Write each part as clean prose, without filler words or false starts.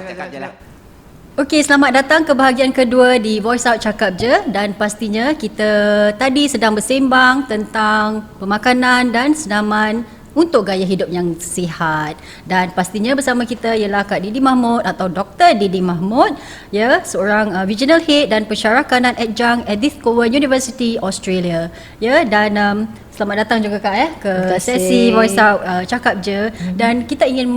cakap je lah. Okey, selamat datang ke bahagian kedua di Voice Out Cakap Je, dan pastinya kita tadi sedang bersembang tentang pemakanan dan senaman untuk gaya hidup yang sihat. Dan pastinya bersama kita ialah Kak Didi Mahmud atau Dr. Didi Mahmud, ya, seorang Regional Head dan Pensyarah Kanan Adjunct Edith Cowan University Australia. Ya, dan selamat datang juga Kak ke sesi Voice Out Cakap Je. Dan kita ingin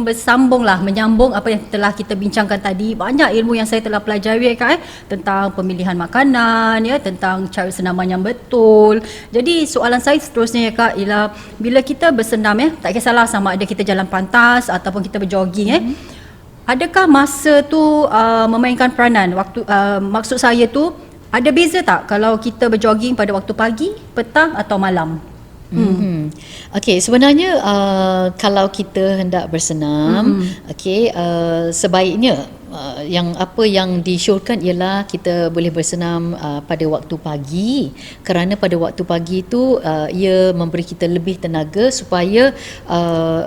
menyambung apa yang telah kita bincangkan tadi. Banyak ilmu yang saya telah pelajari Kak tentang pemilihan makanan, ya, tentang cara senaman yang betul. Jadi soalan saya seterusnya ya Kak ialah, bila kita bersenam, tak kisahlah sama ada kita jalan pantas ataupun kita berjoging, adakah masa tu memainkan peranan? Maksud saya tu, ada beza tak kalau kita berjoging pada waktu pagi, petang atau malam? Okey, sebenarnya kalau kita hendak bersenam, sebaiknya yang disyorkan ialah kita boleh bersenam pada waktu pagi, kerana pada waktu pagi itu ia memberi kita lebih tenaga supaya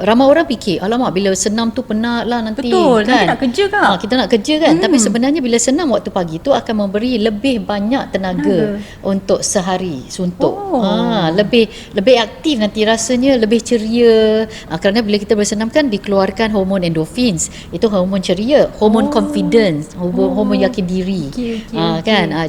ramai orang fikir, alamak bila senam tu penat lah nanti. Betul, kan? nanti nak kerja kan? Kita nak kerja kan? Tapi sebenarnya bila senam waktu pagi tu akan memberi lebih banyak tenaga untuk sehari suntuk. Lebih aktif nanti, rasanya lebih ceria. Kerana bila kita bersenam kan dikeluarkan hormon endorphins. Itu hormon ceria, hormon confidence, hormon yakin diri.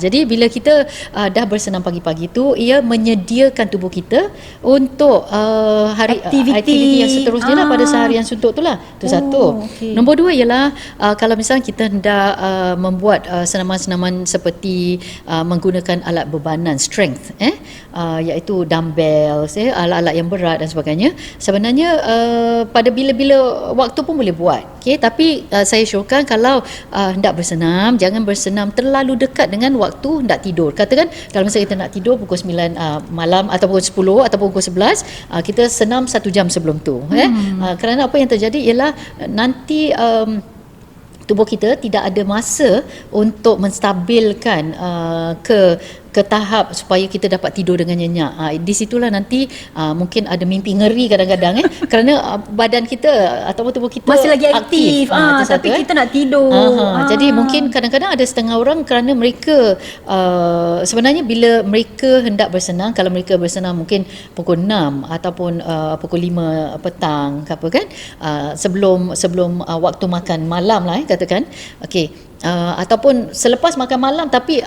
Jadi bila kita dah bersenam pagi-pagi tu, ia menyediakan tubuh kita untuk aktiviti yang seterusnya lah pada seharian suntuk tu lah. Itu satu. Nombor dua ialah kalau misalnya kita hendak membuat senaman-senaman seperti menggunakan alat bebanan, strength, iaitu dumbbells, alat-alat yang berat dan sebagainya, sebenarnya pada bila-bila waktu pun boleh buat. Tapi saya syorkan kalau hendak bersenam, jangan bersenam terlalu dekat dengan waktu hendak tidur. Katakan kalau misalnya kita nak tidur pukul 9 malam ataupun 10 ataupun pukul 11, kita senam 1 jam sebelum tu. Kerana apa yang terjadi ialah nanti tubuh kita tidak ada masa untuk menstabilkan ke tahap supaya kita dapat tidur dengan nyenyak. Di situlah nanti mungkin ada mimpi ngeri kadang-kadang kerana badan kita ataupun tubuh kita masih lagi aktif, tapi kita nak tidur. Jadi mungkin kadang-kadang ada setengah orang kerana mereka sebenarnya bila mereka hendak bersenam, kalau mereka bersenam mungkin pukul 6 ataupun pukul 5 petang apa kan, sebelum waktu makan malam lah katakan. Ataupun selepas makan malam, tapi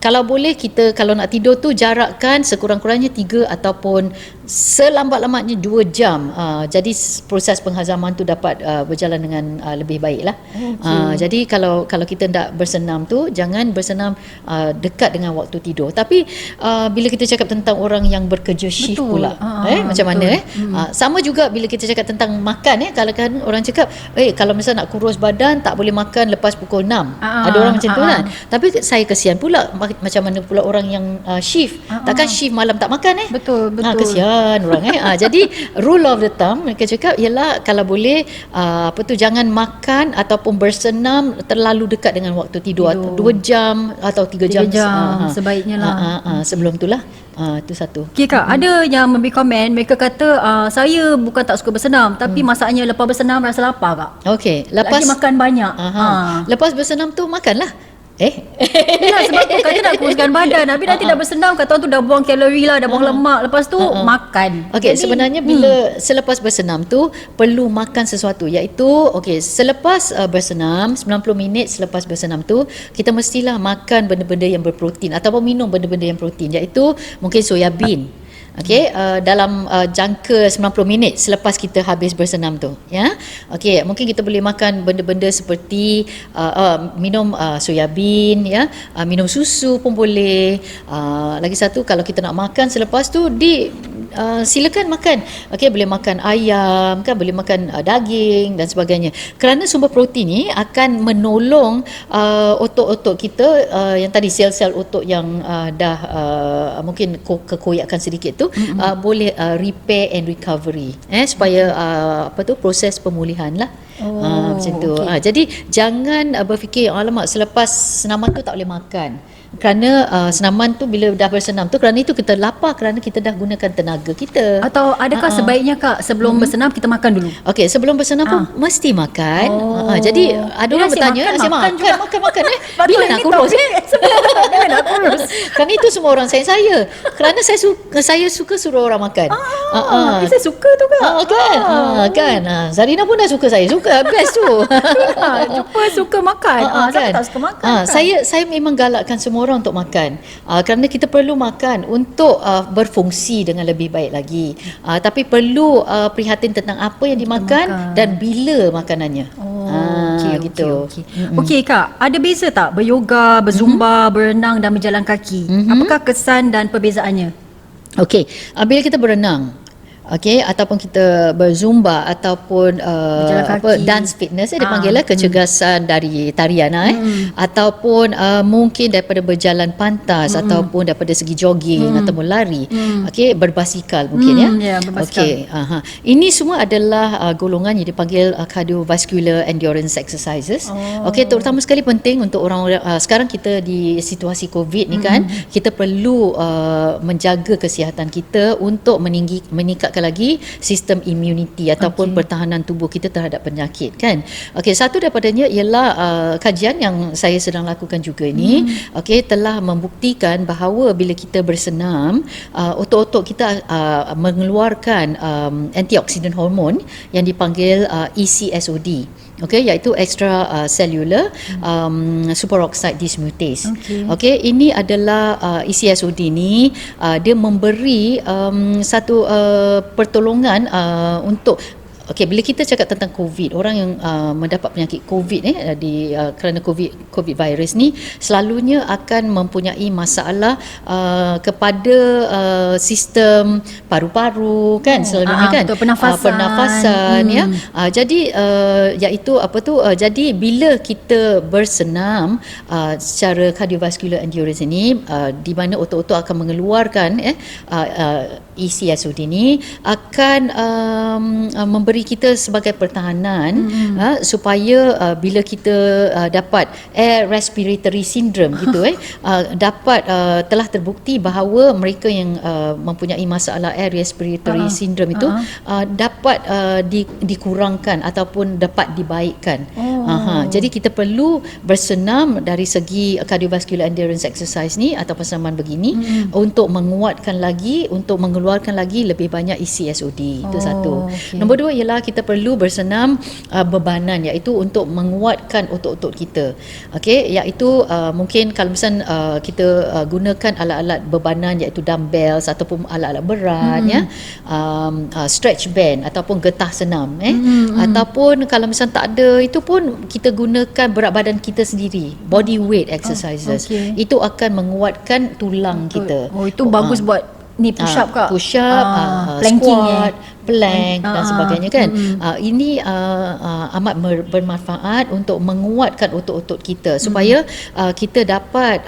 kalau boleh kita kalau nak tidur tu jarakkan sekurang-kurangnya 3 ataupun selambat-lambatnya 2 jam. Jadi proses penghazaman tu dapat berjalan dengan lebih baiklah. Jadi kalau kita nak bersenam tu jangan bersenam dekat dengan waktu tidur. Tapi bila kita cakap tentang orang yang bekerja shift pula, macam mana sama juga bila kita cakap tentang makan, kalau kan orang cakap kalau misalnya nak kurus badan tak boleh makan lepas pukul 6. Ada orang macam tu kan. Tapi saya kesian pula macam mana pula orang yang shift. Takkan shift malam tak makan Betul. Kesian orang Jadi rule of the thumb mereka cakap ialah kalau boleh jangan makan ataupun bersenam terlalu dekat dengan waktu tidur. 2 jam atau 3 jam sebaiknya lah. Sebelum tu lah. Itu satu. Kak, ada yang memberi komen, mereka kata saya bukan tak suka bersenam, tapi masalahnya lepas bersenam rasa lapar Kak. Lepas lagi makan banyak. Lepas bersenam tu makanlah. Yalah, sebab tu kata nak kuruskan badan, tapi nanti dah bersenam kata orang tu dah buang kalori lah, dah buang lemak, lepas tu makan. Jadi, sebenarnya bila selepas bersenam tu perlu makan sesuatu, iaitu selepas bersenam 90 minit selepas bersenam tu kita mestilah makan benda-benda yang berprotein ataupun minum benda-benda yang protein, iaitu mungkin soya bean. Dalam jangka 90 minit selepas kita habis bersenam tu, mungkin kita boleh makan benda-benda seperti minum soya bean, minum susu pun boleh. Lagi satu, kalau kita nak makan selepas tu silakan makan. Boleh makan ayam kan, boleh makan daging dan sebagainya. Kerana sumber protein ni akan menolong otot-otot kita yang tadi, sel-sel otot yang dah mungkin kekoyakan sedikit tu boleh repair and recovery supaya proses pemulihan lah. Macam tu. Jadi jangan berfikir alamak selepas senaman tu tak boleh makan. Kerana senaman tu bila dah bersenam tu, kerana itu kita lapar kerana kita dah gunakan tenaga kita. Atau adakah sebaiknya Kak sebelum bersenam kita makan dulu? Okey, sebelum bersenam pun mesti makan. Jadi ada orang bertanya, makan bila nak kurus bila nak kurus. Kerana itu semua orang saya. Kerana saya suka suruh orang makan. Saya suka tu Kak. Kan. Zarina pun dah suka, saya suka. Best tu. Jumpa suka makan. Saya tak suka makan. Saya memang galakkan semua orang untuk makan. Kerana kita perlu makan untuk berfungsi dengan lebih baik lagi. Tapi perlu prihatin tentang apa yang dimakan dan bila makanannya. Okey Kak, ada beza tak beryoga, berzumba, berenang dan berjalan kaki? Apakah kesan dan perbezaannya? Okey, bila kita berenang, ataupun kita berzumba ataupun dance fitness dipanggil kecergasan dari tarian ataupun mungkin daripada berjalan pantas ataupun daripada segi jogging ataupun lari, berbasikal mungkin berbasikal. Ini semua adalah golongan yang dipanggil cardiovascular endurance exercises. Terutama sekali penting untuk orang sekarang kita di situasi COVID ni kan, kita perlu menjaga kesihatan kita untuk meningkatkan lagi sistem immunity ataupun pertahanan tubuh kita terhadap penyakit kan. Satu daripadanya ialah kajian yang saya sedang lakukan juga ini telah membuktikan bahawa bila kita bersenam, otot-otot kita mengeluarkan antioksidan hormon yang dipanggil ECSOD, iaitu extracellular superoxide dismutase. Ini adalah ECSOD ni dia memberi satu pertolongan untuk bila kita cakap tentang COVID, orang yang mendapat penyakit COVID kerana COVID virus ni selalunya akan mempunyai masalah kepada sistem paru-paru kan, selalunya kan, pernafasan jadi iaitu jadi bila kita bersenam secara cardiovascular endurance ini, di mana otot-otot akan mengeluarkan ECSOD ni akan memberi kita sebagai pertahanan supaya bila kita dapat air respiratory syndrome dapat telah terbukti bahawa mereka yang mempunyai masalah air respiratory syndrome itu dapat dikurangkan ataupun dapat dibaikkan. Jadi kita perlu bersenam dari segi cardiovascular endurance exercise ni ataupun senaman begini untuk menguatkan lagi, untuk mengeluarkan lagi lebih banyak ECSOD. Itu satu. Nombor dua ialah kita perlu bersenam bebanan, iaitu untuk menguatkan otot-otot kita. Iaitu mungkin kalau misalnya kita gunakan alat-alat bebanan iaitu dumbbells ataupun alat-alat berat stretch band ataupun getah senam ataupun kalau misalnya tak ada, itu pun kita gunakan berat badan kita sendiri, body weight exercises. Itu akan menguatkan tulang kita. Itu bagus buat ni push up Kak. Push up, squat, plank dan sebagainya kan. Ini amat bermanfaat untuk menguatkan otot-otot kita supaya kita dapat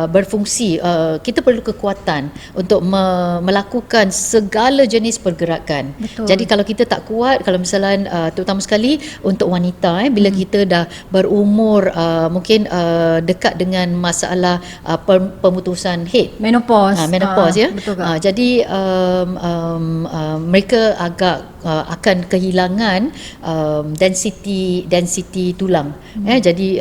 berfungsi. Kita perlu kekuatan untuk melakukan segala jenis pergerakan. Jadi kalau kita tak kuat, kalau misalnya terutama sekali untuk wanita bila kita dah berumur mungkin dekat dengan masalah pemutusan haid, menopause jadi mereka agak akan kehilangan density tulang. Jadi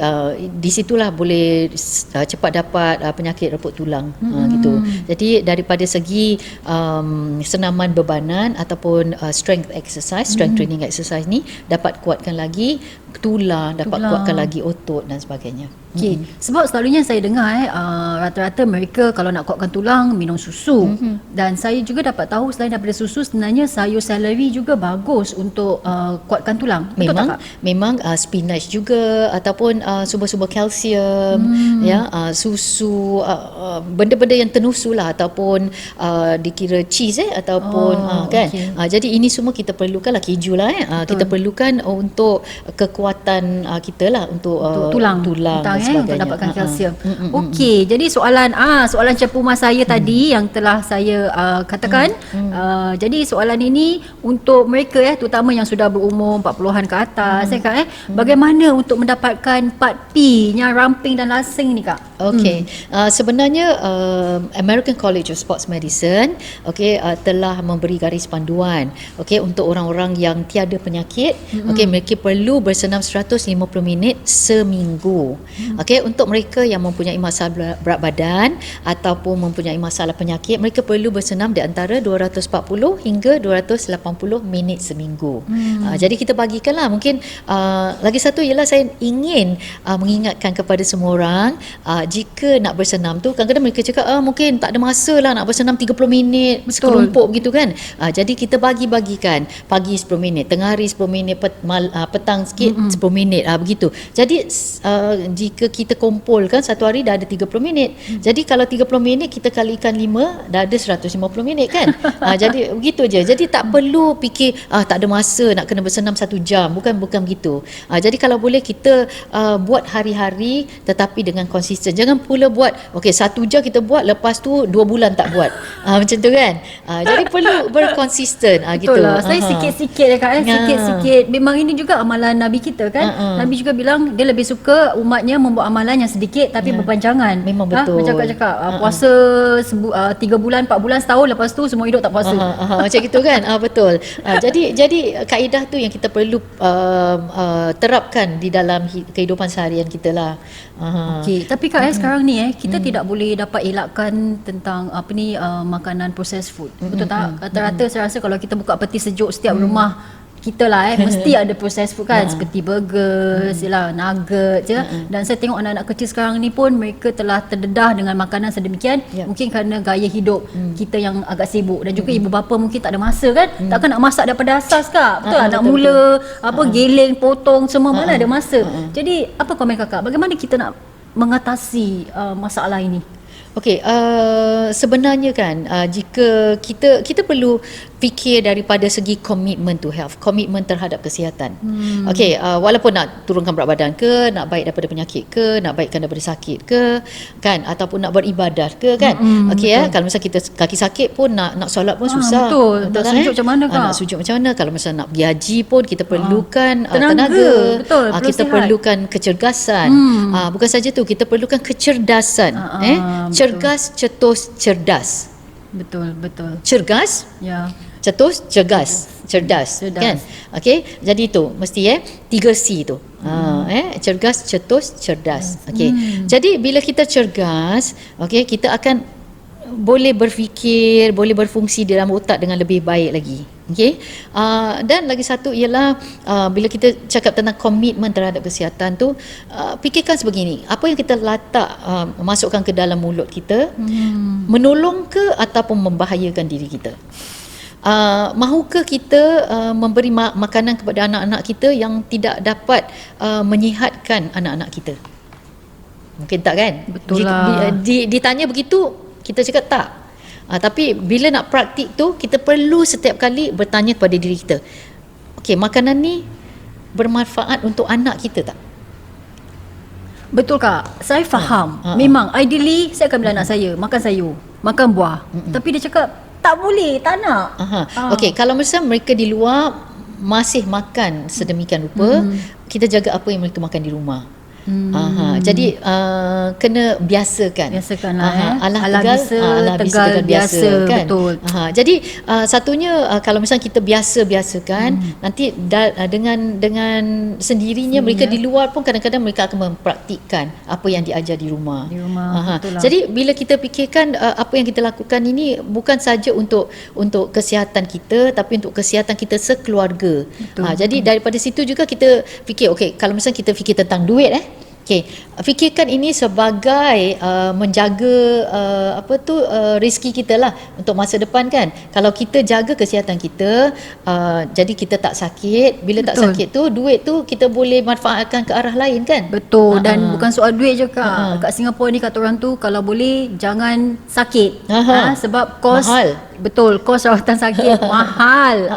di situlah boleh cepat dapat penyakit reput tulang gitu. Jadi daripada segi senaman bebanan ataupun strength training exercise ni dapat kuatkan lagi tulang, dapat kuatkan lagi otot dan sebagainya. Sebab selalunya saya dengar rata-rata mereka kalau nak kuatkan tulang minum susu. Dan saya juga dapat tahu selain daripada susu, sebenarnya sayur seleri juga bagus untuk kuatkan tulang. Memang spinach juga ataupun sumber-sumber kalsium, susu, benda-benda yang tenusu lah, ataupun dikira cheese ataupun kan. Jadi ini semua kita perlukan lah, keju lah kita perlukan untuk kekuatan kita lah untuk tulang dan sebagainya, untuk dapatkan kalsium. Okey, jadi soalan cepu mas saya tadi yang telah saya katakan. Jadi soalan ini untuk mereka terutama yang sudah berumur 40-an ke atas bagaimana untuk mendapatkan 4P yang ramping dan lasing ni Kak? Okey. Sebenarnya American College of Sports Medicine telah memberi garis panduan untuk orang-orang yang tiada penyakit. Mereka perlu bersenam 150 minit seminggu. Untuk mereka yang mempunyai masalah berat badan ataupun mempunyai masalah penyakit, mereka perlu bersenam di antara 240 hingga 280 minit seminggu. Jadi kita bagikanlah. Mungkin lagi satu ialah saya ingin mengingatkan kepada semua orang, jika nak bersenam tu kadang-kadang mereka cakap mungkin tak ada masa lah nak bersenam 30 minit sekelompok gitu kan. Jadi kita bagi-bagikan, pagi 10 minit, tengah hari 10 minit, petang sikit 10 minit begitu. Jadi jika kita kumpulkan satu hari dah ada 30 minit. Jadi kalau 30 minit kita kalikan 5 dah ada 150 minit kan. Jadi begitu je. Jadi tak perlu fikir tak ada masa nak kena bersenam 1 jam. Bukan begitu. Jadi kalau boleh kita buat hari-hari tetapi dengan konsisten. Jangan pula buat 1 jam kita buat, lepas tu 2 bulan tak buat. Macam tu kan. Jadi perlu berkonsisten gitu. Betul lah. Saya sikit-sikit ya Kak, sikit-sikit. Memang ini juga amalan Nabi kita kan. Nabi juga bilang dia lebih suka umatnya membuat amalan yang sedikit tapi berpanjangan. Memang betul. Macam Kak cakap, puasa 3 bulan, 4 bulan, setahun, lepas tu semua hidup tak puasa. Macam gitu kan. Betul. Jadi kaedah tu yang kita perlu terapkan di dalam kehidupan seharian kita lah. Okey, tapi Kak sekarang ni kita tidak boleh dapat elakkan tentang makanan processed food. Betul tak? Rata-rata saya rasa kalau kita buka peti sejuk setiap rumah kita lah mesti ada processed food kan, seperti burger, nugget je. Dan saya tengok anak-anak kecil sekarang ni pun mereka telah terdedah dengan makanan sedemikian. Mungkin kerana gaya hidup kita yang agak sibuk, dan juga ibu bapa mungkin tak ada masa kan. Takkan nak masak daripada asas Kak. Betul lah, nak mula giling, potong semua, mana ada masa. Jadi apa komen Kakak? Bagaimana kita nak mengatasi masalah ini? Okey, sebenarnya kan jika kita perlu fikir daripada segi commitment to health, komitmen terhadap kesihatan. Okey, walaupun nak turunkan berat badan ke, nak baik daripada penyakit ke, nak baikkan daripada sakit ke, kan, ataupun nak beribadah ke kan. Okey, kalau misalnya kita kaki sakit pun nak solat pun susah. Betul. Nak sujud macam mana Kak? Nak sujud macam mana? Kalau misalnya nak pergi haji pun kita perlukan tenaga. Betul, kita perlukan kecergasan. Bukan saja tu, kita perlukan kecerdasan. Cergas, cetus, cerdas. Betul. Cergas, ya. cetus, cerdas. Kan? Okey, jadi itu mesti 3C tu. Cergas, cetus, cerdas. Okey. Jadi bila kita cergas, kita akan boleh berfikir, boleh berfungsi dalam otak dengan lebih baik lagi. Okey. Dan lagi satu ialah bila kita cakap tentang komitmen terhadap kesihatan tu, fikirkan sebegini, apa yang kita masukkan ke dalam mulut kita, menolong ke ataupun membahayakan diri kita? Mahukah kita memberi makanan kepada anak-anak kita yang tidak dapat menyihatkan anak-anak kita? Mungkin tak kan? Betul lah. Ditanya begitu, kita cakap tak. Tapi bila nak praktik tu, kita perlu setiap kali bertanya kepada diri kita, okey, makanan ni bermanfaat untuk anak kita tak? Betul Kak, saya faham. Memang ideally saya akan bilang anak saya makan sayur, makan buah. Tapi dia cakap tak boleh, tak nak. Okey, kalau misalnya mereka di luar masih makan sedemikian rupa, kita jaga apa yang mereka makan di rumah. Jadi kena biasakan. Alah tegal biasa kan. Betul. Jadi satunya kalau misalnya kita biasakan, nanti dengan sendirinya mereka di luar pun kadang-kadang mereka akan mempraktikkan apa yang diajar di rumah. Jadi bila kita fikirkan apa yang kita lakukan ini bukan saja untuk kesihatan kita, tapi untuk kesihatan kita sekeluarga. Jadi daripada situ juga kita fikir, okey, kalau misalnya kita fikir tentang duit okey, fikirkan ini sebagai menjaga rezeki kita lah untuk masa depan kan. Kalau kita jaga kesihatan kita, jadi kita tak sakit. Bila tak sakit tu, duit tu kita boleh manfaatkan ke arah lain kan. Betul. Dan bukan soal duit je Kak. Kat Singapura ni kata orang tu, kalau boleh jangan sakit. Sebab kos mahal. Betul, kos rawatan sakit mahal.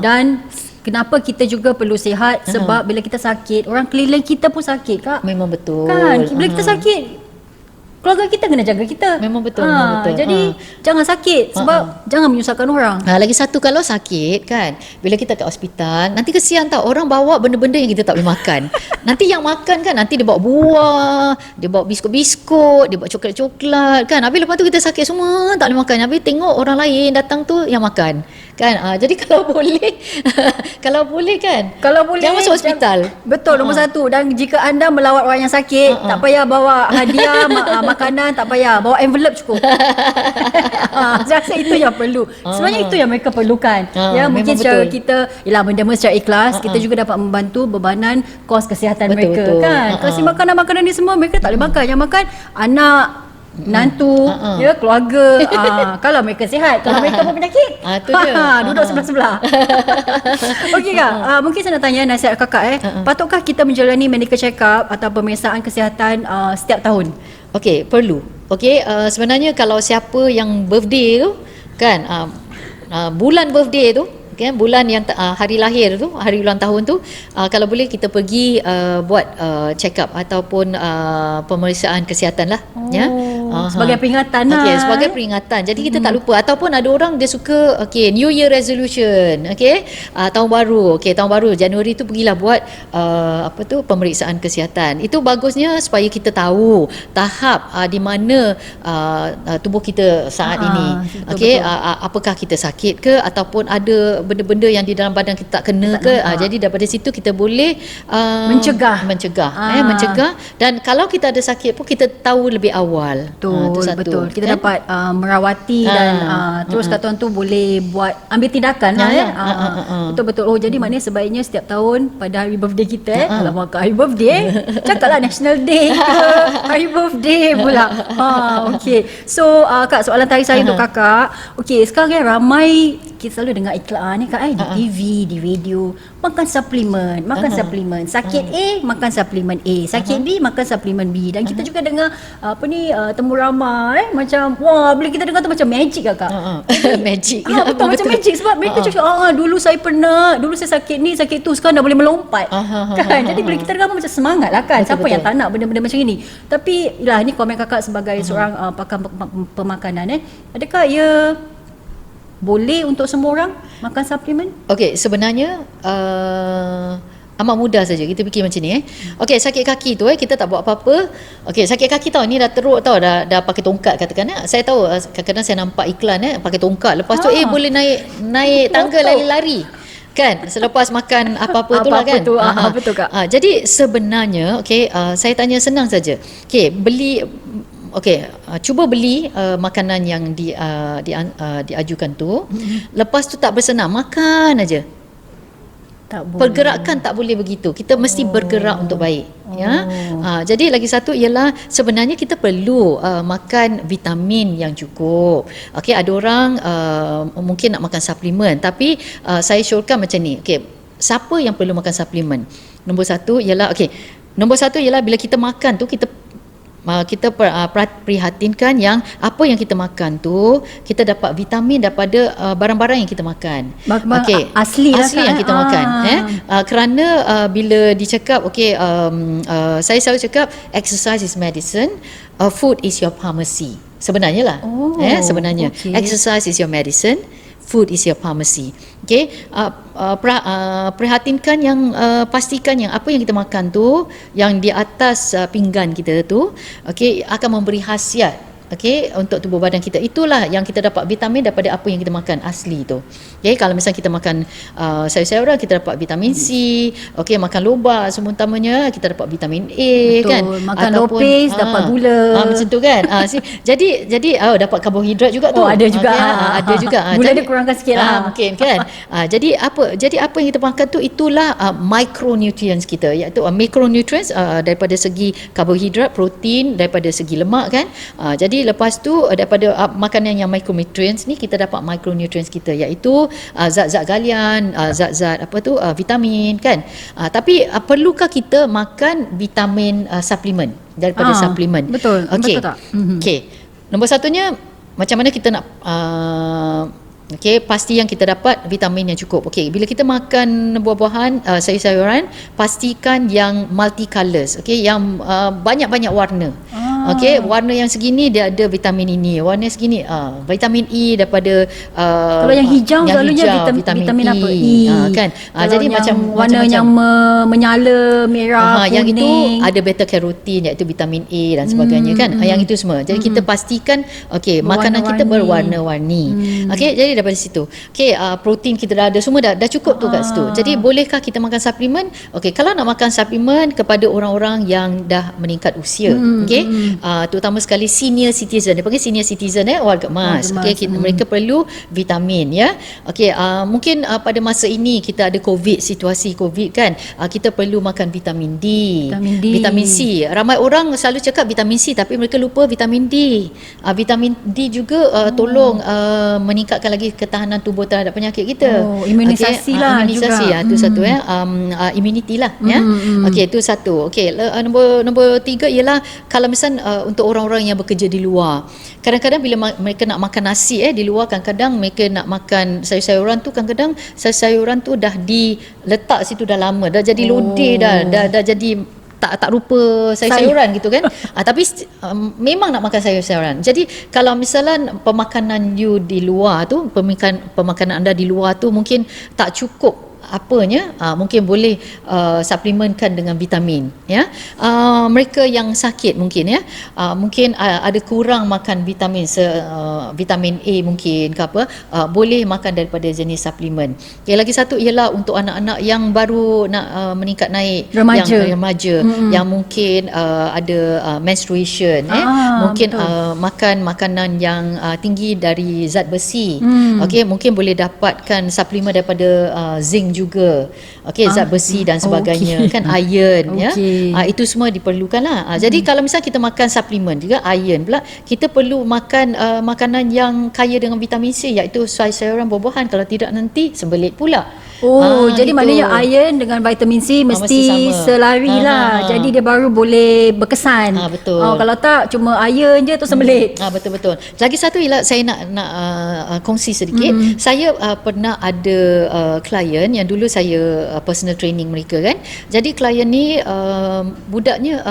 Dan kenapa kita juga perlu sihat? Sebab bila kita sakit, orang keliling kita pun sakit Kak. Memang betul kan. Bila kita sakit, keluarga kita kena jaga kita. Memang betul, memang betul. Jadi jangan sakit sebab jangan menyusahkan orang. Lagi satu, kalau sakit kan, bila kita kat hospital, nanti kesian tau, orang bawa benda-benda yang kita tak boleh makan. Nanti yang makan kan, nanti dia bawa buah, dia bawa biskut-biskut, dia bawa coklat-coklat kan. Habis lepas tu kita sakit semua tak boleh makan. Habis tengok orang lain datang tu yang makan kan. Jadi kalau boleh kalau boleh kan, Kalau boleh jangan masuk hospital. Betul, nombor satu. Dan jika anda melawat orang yang sakit, tak payah bawa hadiah makanan, tak payah bawa envelope cukup. Saya rasa itu yang perlu. Sebenarnya itu yang mereka perlukan. Ya, mungkin secara kita ialah benda secara ikhlas, kita juga dapat membantu bebanan kos kesihatan mereka kan. Kasi makanan-makanan ni semua mereka tak boleh makan. Yang makan anak, menantu, ya, keluarga. Kalau mereka sihat, kalau mereka berpenyakit, tu dia. duduk sebelah-sebelah. Okey Kak, mungkin saya nak tanya nasihat Kakak patutkah kita menjalani medical check up atau pemeriksaan kesihatan setiap tahun? Okey, perlu. Okey, sebenarnya kalau siapa yang birthday tu kan, bulan birthday tu, okay, bulan yang hari lahir tu, hari ulang tahun tu, kalau boleh kita pergi buat check up ataupun pemeriksaan kesihatan lah. Ya. Sebagai peringatan lah. Okey, sebagai peringatan. Jadi kita tak lupa. Ataupun ada orang dia suka New Year resolution. Okey, tahun baru. Okey, tahun baru Januari tu pergilah buat pemeriksaan kesihatan. Itu bagusnya supaya kita tahu tahap di mana tubuh kita saat ini. Okey, apakah kita sakit ke ataupun ada benda-benda yang di dalam badan kita tak kena ke. Jadi daripada situ kita boleh mencegah. Dan kalau kita ada sakit pun kita tahu lebih awal. Betul. Kita dapat merawati dan terus kata orang tu boleh buat ambil tindakan betul. Jadi maknanya sebaiknya setiap tahun pada hari birthday kita kalau hari birthday cakaplah National Day ke hari birthday pula. Okey. So Kak, soalan terakhir saya untuk Kakak. Okey, sekarang kan ramai kita selalu dengar iklan ni Kak di TV, di radio, makan suplemen, sakit A makan suplemen A, sakit B makan suplemen B. Dan kita juga dengar temu ramai macam bila kita dengar tu macam magic Kak. Magic. Betul, macam magic sebab mereka cakap dulu saya sakit ni, sakit tu, sekarang dah boleh melompat. Kan? Jadi bila kita dengar macam semangat lah kan. Siapa yang tak nak benda-benda macam ini? Tapi ni komen Kakak sebagai seorang pakar pemakanan adakah ia boleh untuk semua orang makan suplemen? Okey, sebenarnya amat mudah saja. Kita fikir macam ni Okey, sakit kaki tu kita tak buat apa-apa. Okey, sakit kaki tau ni dah teruk tau, dah pakai tongkat katakan Saya tahu kadang-kadang saya nampak iklan pakai tongkat. Lepas tu boleh naik tangga lari-lari. Kan, selepas makan apa-apa tu lah kan. Betul Kak. Jadi sebenarnya saya tanya senang saja. Cuba beli makanan yang diajukan tu. Lepas tu tak bersenam, makan aja. Pergerakan tak boleh begitu. Kita mesti bergerak untuk baik. Jadi lagi satu ialah sebenarnya kita perlu makan vitamin yang cukup. Okey, ada orang mungkin nak makan suplemen, tapi saya syorkan macam ni. Okey, siapa yang perlu makan suplemen? Nombor satu ialah bila kita makan tu kita prihatinkan yang apa yang kita makan tu kita dapat vitamin daripada barang-barang yang kita makan. Asli yang kita makan. Kerana bila dicakap saya selalu cakap exercise is medicine, food is your pharmacy. Sebenarnya lah. Exercise is your medicine, food is your pharmacy. Prihatinkan yang pastikan yang apa yang kita makan tu yang di atas pinggan kita tu akan memberi khasiat untuk tubuh badan kita. Itulah yang kita dapat vitamin daripada apa yang kita makan asli tu. Kalau misalnya kita makan sayur-sayuran, kita dapat vitamin C. Makan lobak semuanya kita dapat vitamin A. Betul. Kan, makan lopis dapat gula. Macam tu kan. Jadi dapat karbohidrat juga tu. Ada juga. Ada juga. Gula dia kurangkan sikit lah. Mungkin kan. Jadi apa yang kita makan tu itulah micronutrients kita, iaitu macronutrients daripada segi karbohidrat, protein, daripada segi lemak kan. Jadi lepas tu daripada makanan yang micronutrients ni kita dapat micronutrients kita, iaitu zat-zat galian, zat-zat vitamin kan. Tapi perlukah kita makan vitamin suplemen daripada suplemen? Betul. Betul tak? Nombor satunya macam mana kita nak pasti yang kita dapat vitamin yang cukup. Bila kita makan buah-buahan, sayur-sayuran, pastikan yang multi colors, yang banyak-banyak warna. Okey, warna yang segini dia ada vitamin ini, warna segini vitamin E daripada Kalau yang hijau selalunya vitamin apa? E. Kan. Kalau Jadi yang macam warna macam-macam. yang menyala merah, kuning. Yang itu ada beta carotene iaitu vitamin A dan sebagainya kan. Yang itu semua. Jadi kita pastikan makanan kita berwarna-warni. Okey, jadi daripada situ. Okey, protein kita dah ada semua dah cukup tu kat situ. Jadi bolehkah kita makan suplemen? Okey, kalau nak makan suplemen kepada orang-orang yang dah meningkat usia, okey. Terutama sekali senior citizen. Dia panggil senior citizen warga emas. Okey, mereka perlu vitamin ya. Okey, mungkin pada masa ini kita ada situasi COVID kan. Kita perlu makan vitamin D, vitamin C. Ramai orang selalu cakap vitamin C tapi mereka lupa vitamin D. Vitamin D juga tolong meningkatkan lagi ketahanan tubuh terhadap penyakit kita. Imunisasi lah imunisasi juga. Itu satu immunity lah ya. Okey, itu satu. Okey, nombor 3 ialah kalau misal untuk orang-orang yang bekerja di luar. Kadang-kadang bila mereka nak makan nasi di luar, kadang-kadang mereka nak makan sayur-sayuran tu, kadang-kadang sayur-sayuran tu dah diletak situ dah lama, dah jadi lodeh dah jadi tak rupa sayur-sayuran gitu kan. Tapi memang nak makan sayur-sayuran. Jadi kalau misalnya pemakanan you di luar tu, pemakanan anda di luar tu mungkin tak cukup mungkin boleh suplementkan dengan vitamin ya. Mereka yang sakit mungkin mungkin ada kurang makan vitamin vitamin A mungkin ke apa, boleh makan daripada jenis suplemen. Lagi satu ialah untuk anak-anak yang baru nak meningkat naik, remaja yang mungkin ada menstruation mungkin makan makanan yang tinggi dari zat besi. Okey, mungkin boleh dapatkan suplemen daripada zinc juga. Okey, zat besi dan sebagainya kan, iron ya. Itu semua diperlukan lah. Jadi kalau misalnya kita makan suplemen juga iron pula, kita perlu makan makanan yang kaya dengan vitamin C iaitu sayur-sayuran, buah-buahan. Kalau tidak nanti sembelit pula. Jadi gitu. maknanya iron dengan vitamin C mesti selari lah. Jadi dia baru boleh berkesan. Betul. Kalau tak cuma iron je tu sembelit. Betul. Lagi satu ialah saya nak kongsi sedikit. Saya pernah ada klien yang dulu saya personal training mereka kan. Jadi klien ni budaknya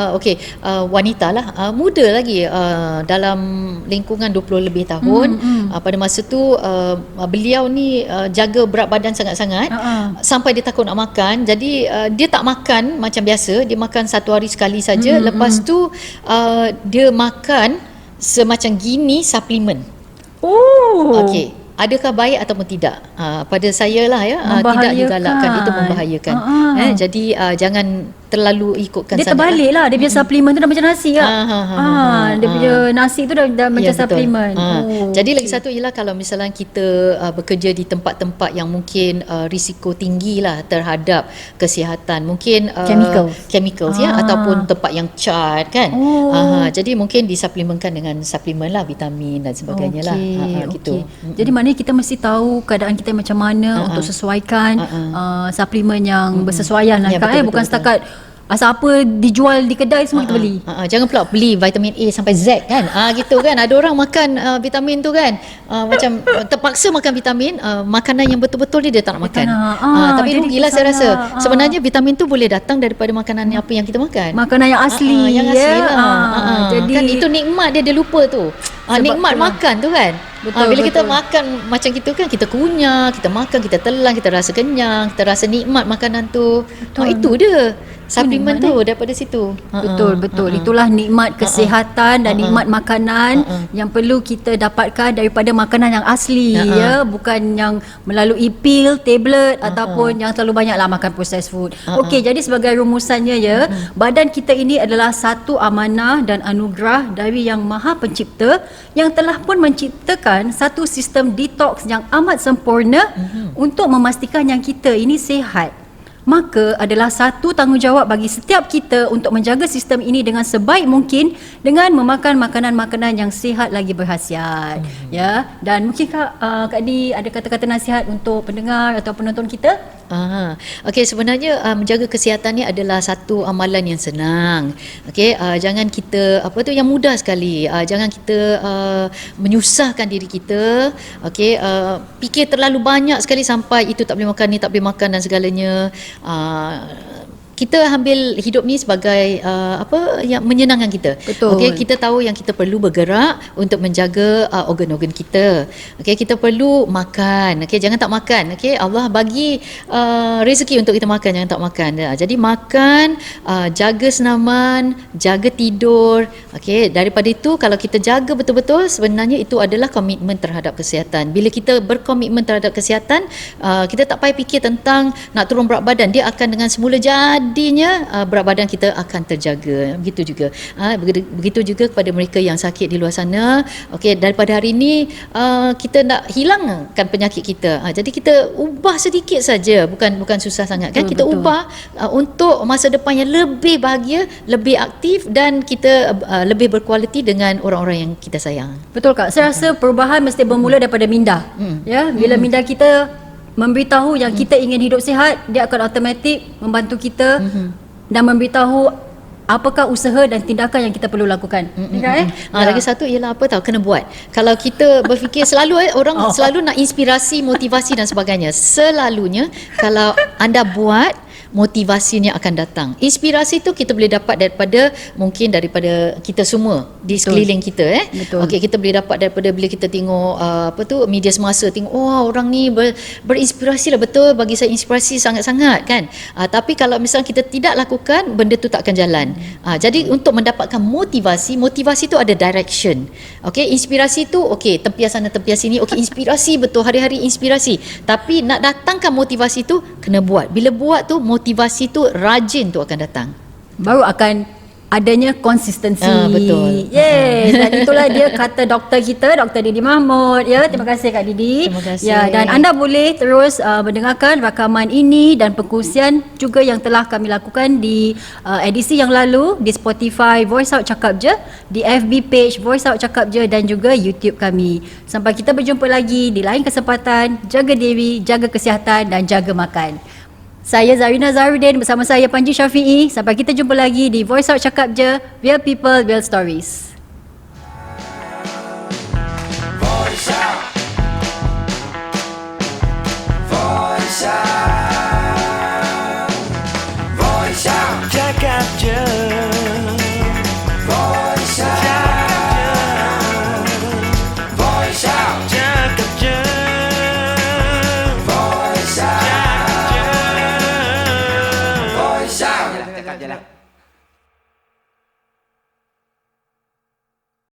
wanita lah, muda lagi, dalam lingkungan 20 lebih tahun. Pada masa tu beliau ni jaga berat badan sangat-sangat. Sampai dia takut nak makan. Jadi dia tak makan macam biasa, dia makan satu hari sekali saja. Lepas tu dia makan semacam gini suplemen. Okey, adakah baik ataupun tidak? Pada saya lah ya, tidak digalakkan, itu membahayakan. Jadi jangan terlalu ikutkan dia sangat. Dia terbalik lah. Dia punya suplemen tu dah macam nasi lah. Dia punya nasi tu dah macam suplemen. Jadi lagi satu ialah kalau misalnya kita bekerja di tempat-tempat yang mungkin risiko tinggi lah terhadap kesihatan, mungkin chemicals ataupun tempat yang cat kan. Jadi mungkin disuplementkan dengan suplemen lah, vitamin dan sebagainya lah. Gitu. Jadi maknanya kita mesti tahu keadaan kita macam mana untuk sesuaikan suplemen yang bersesuaian lah. Bukan setakat asal apa dijual di kedai semua kita beli. Jangan pula beli vitamin A sampai Z kan. Gitu kan. Ada orang makan vitamin tu kan. Macam terpaksa makan vitamin, makanan yang betul-betul dia tak nak makan. Tapi rugilah saya rasa. Sebenarnya vitamin tu boleh datang daripada makanan apa yang kita makan. Makanan yang asli. Yang asli lah. Jadi kan itu nikmat dia lupa tu. Nikmat makan tu kan. Bila kita makan macam gitu kan, kita kunyah, kita makan, kita telan, kita rasa kenyang, kita rasa nikmat makanan tu. Itu dia. Suplemen tu daripada situ. Betul. Itulah nikmat kesihatan dan nikmat makanan yang perlu kita dapatkan daripada makanan yang asli ya, bukan yang melalui pil, tablet ataupun yang terlalu banyaklah makan processed food. Okey, jadi sebagai rumusannya ya, badan kita ini adalah satu amanah dan anugerah dari Yang Maha Pencipta yang telah pun menciptakan satu sistem detox yang amat sempurna untuk memastikan yang kita ini sihat. Maka adalah satu tanggungjawab bagi setiap kita untuk menjaga sistem ini dengan sebaik mungkin dengan memakan makanan-makanan yang sihat lagi berkhasiat. Ya, dan mungkin Kak Di ada kata-kata nasihat untuk pendengar atau penonton kita? Okey, sebenarnya menjaga kesihatan ni adalah satu amalan yang senang. Okey, jangan kita yang mudah sekali. Jangan kita menyusahkan diri kita. Okey, fikir terlalu banyak sekali sampai itu tak boleh makan, ni tak boleh makan dan segalanya. kita ambil hidup ni sebagai apa yang menyenangkan kita. Betul. Okey, kita tahu yang kita perlu bergerak untuk menjaga organ-organ kita. Okey, kita perlu makan. Okey, jangan tak makan. Okey, Allah bagi rezeki untuk kita makan, jangan tak makan. Jadi makan, jaga senaman, jaga tidur. Okey, daripada itu kalau kita jaga betul-betul, sebenarnya itu adalah komitmen terhadap kesihatan. Bila kita berkomitmen terhadap kesihatan, kita tak payah fikir tentang nak turun berat badan. Dia akan dengan semula jadinya berat badan kita akan terjaga. Begitu juga. Begitu juga kepada mereka yang sakit di luar sana. Okey, daripada hari ini kita nak hilangkan penyakit kita. Jadi kita ubah sedikit saja, bukan susah sangat kan. Kita ubah untuk masa depan yang lebih bahagia, lebih aktif dan kita lebih berkualiti dengan orang-orang yang kita sayang. Betul Kak. Saya rasa perubahan mesti bermula daripada minda. Ya, bila minda kita memberitahu yang kita ingin hidup sihat, dia akan automatik membantu kita dan memberitahu apakah usaha dan tindakan yang kita perlu lakukan. Lagi satu ialah apa tahu, kena buat. Kalau kita berfikir selalu orang selalu nak inspirasi, motivasi dan sebagainya. Selalunya kalau anda buat, motivasinya akan datang. Inspirasi tu kita boleh dapat daripada kita semua di sekeliling kita. Okey, kita boleh dapat daripada bila kita tengok media semasa, tengok orang ni berinspirasi lah, betul, bagi saya inspirasi sangat-sangat kan. Tapi kalau misalnya kita tidak lakukan, benda tu tak akan jalan. Jadi untuk mendapatkan motivasi tu ada direction. Okey, inspirasi tu tempias sana tempias sini, inspirasi betul, hari-hari inspirasi. Tapi nak datangkan motivasi tu kena buat. Bila buat tu, motivasi tu rajin tu akan datang. Baru akan adanya konsistensi. Betul. Yes, dan itulah dia kata doktor kita, Dr. Didi Mahmud. Ya, terima kasih Kak Didi. Terima kasih. Ya, dan anda boleh terus mendengarkan rakaman ini dan perkongsian juga yang telah kami lakukan di edisi yang lalu di Spotify Voice Out Cakap Je, di FB page Voice Out Cakap Je dan juga YouTube kami. Sampai kita berjumpa lagi di lain kesempatan. Jaga diri, jaga kesihatan dan jaga makan. Saya Zarina Zarudin bersama saya Panji Syafiee. Sampai kita jumpa lagi di Voice Out Cakap Je, Real People, Real Stories. Voice out. Voice out.